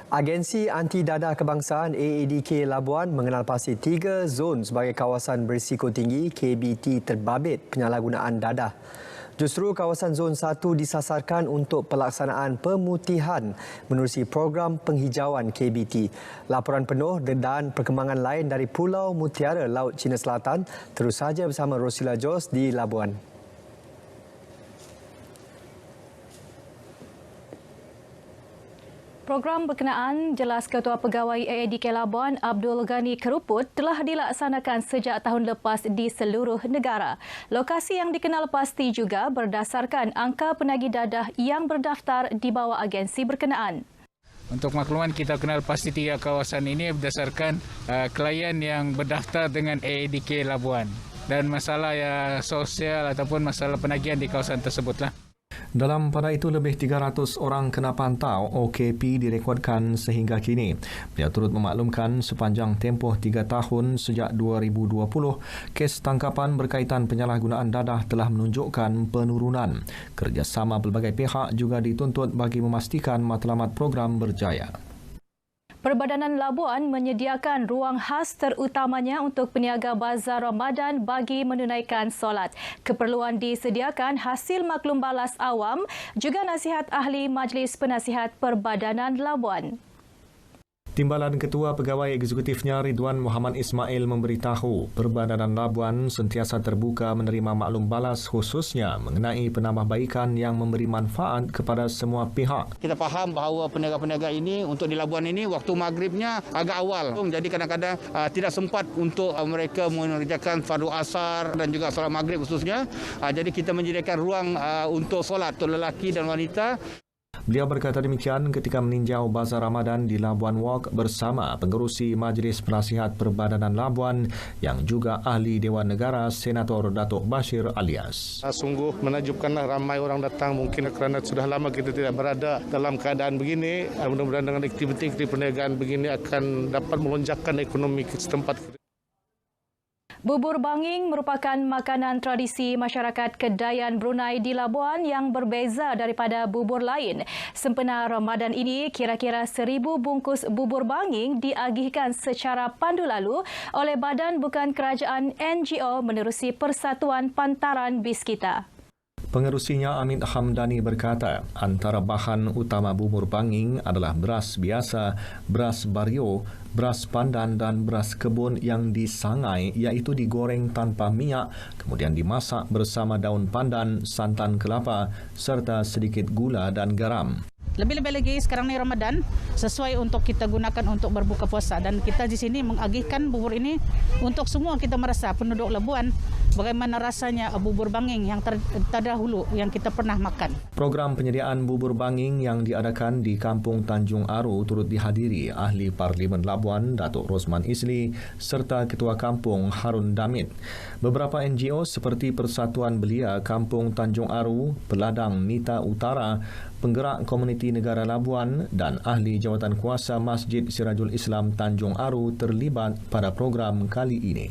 Agensi Anti Dadah Kebangsaan AADK Labuan mengenalpasti 3 zon sebagai kawasan berisiko tinggi KBT terbabit penyalahgunaan dadah. Justru kawasan zon 1 disasarkan untuk pelaksanaan pemutihan menerusi program penghijauan KBT. Laporan penuh dan perkembangan lain dari Pulau Mutiara, Laut Cina Selatan terus saja bersama Rosila Jos di Labuan. Program berkenaan, jelas Ketua Pegawai AADK Labuan Abdul Ghani Keruput, telah dilaksanakan sejak tahun lepas di seluruh negara. Lokasi yang dikenal pasti juga berdasarkan angka penagih dadah yang berdaftar di bawah agensi berkenaan. Untuk makluman, kita kenal pasti 3 kawasan ini berdasarkan klien yang berdaftar dengan AADK Labuan dan masalah sosial ataupun masalah penagihan di kawasan tersebutlah. Dalam pada itu, lebih 300 orang kena pantau OKP direkodkan sehingga kini. Beliau turut memaklumkan sepanjang tempoh 3 tahun sejak 2020, kes tangkapan berkaitan penyalahgunaan dadah telah menunjukkan penurunan. Kerjasama pelbagai pihak juga dituntut bagi memastikan matlamat program berjaya. Perbadanan Labuan menyediakan ruang khas terutamanya untuk peniaga bazar Ramadan bagi menunaikan solat. Keperluan disediakan hasil maklum balas awam, juga nasihat ahli Majlis Penasihat Perbadanan Labuan. Timbalan Ketua Pegawai Eksekutifnya Ridwan Muhammad Ismail memberitahu Perbadanan Labuan sentiasa terbuka menerima maklum balas khususnya mengenai penambahbaikan yang memberi manfaat kepada semua pihak. Kita faham bahawa peniaga-peniaga ini untuk di Labuan ini waktu maghribnya agak awal. Jadi kadang-kadang tidak sempat untuk mereka mengerjakan fardu asar dan juga solat maghrib khususnya. Jadi kita menyediakan ruang untuk solat untuk lelaki dan wanita. Beliau berkata demikian ketika meninjau Bazar Ramadan di Labuan Walk bersama pengerusi Majlis Penasihat Perbadanan Labuan yang juga ahli Dewan Negara Senator Datuk Bashir Alias. Sungguh menakjubkanlah, ramai orang datang mungkin kerana sudah lama kita tidak berada dalam keadaan begini. Mudah-mudahan dengan aktiviti perniagaan begini akan dapat melonjakkan ekonomi setempat. Bubur banging merupakan makanan tradisi masyarakat Kedayan Brunei di Labuan yang berbeza daripada bubur lain. Sempena Ramadan ini, kira-kira 1,000 bungkus bubur banging diagihkan secara pandu lalu oleh Badan Bukan Kerajaan NGO menerusi Persatuan Pantaran Biskita. Pengerusinya Amit Hamdani berkata, antara bahan utama bubur banging adalah beras biasa, beras bario, beras pandan dan beras kebun yang disangai, iaitu digoreng tanpa minyak, kemudian dimasak bersama daun pandan, santan kelapa serta sedikit gula dan garam. Lebih-lebih lagi sekarang ni Ramadan, sesuai untuk kita gunakan untuk berbuka puasa, dan kita di sini mengagihkan bubur ini untuk semua kita merasa penduduk Labuan bagaimana rasanya bubur banging yang terdahulu yang kita pernah makan. Program penyediaan bubur banging yang diadakan di Kampung Tanjung Aru turut dihadiri ahli Parlimen Labuan Datuk Rosman Isli serta Ketua Kampung Harun Damit. Beberapa NGO seperti Persatuan Belia Kampung Tanjung Aru, Peladang Nita Utara, Penggerak Komuniti Negara Labuan dan ahli jawatan kuasa Masjid Sirajul Islam Tanjung Aru terlibat pada program kali ini.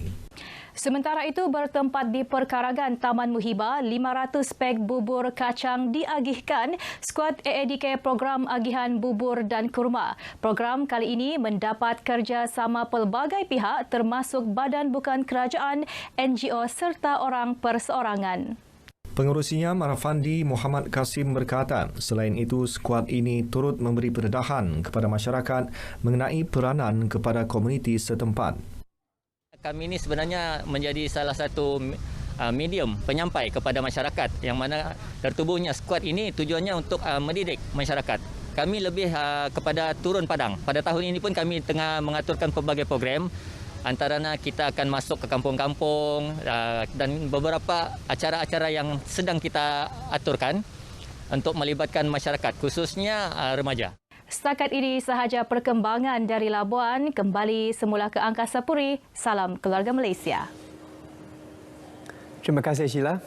Sementara itu, bertempat di perkarangan Taman Muhibah, 500 pek bubur kacang diagihkan skuad AADK Program Agihan Bubur dan Kurma. Program kali ini mendapat kerjasama pelbagai pihak termasuk Badan Bukan Kerajaan, NGO serta orang perseorangan. Pengerusinya Marafandi Muhammad Kasim berkata, selain itu skuad ini turut memberi pendedahan kepada masyarakat mengenai peranan kepada komuniti setempat. Kami ini sebenarnya menjadi salah satu medium penyampai kepada masyarakat yang mana tertubuhnya skuad ini tujuannya untuk mendidik masyarakat. Kami lebih kepada turun padang. Pada tahun ini pun kami tengah mengaturkan pelbagai program. Antaranya kita akan masuk ke kampung-kampung dan beberapa acara-acara yang sedang kita aturkan untuk melibatkan masyarakat, khususnya remaja. Setakat ini sahaja perkembangan dari Labuan. Kembali semula ke Angkasa Puri. Salam keluarga Malaysia. Terima kasih Sheila.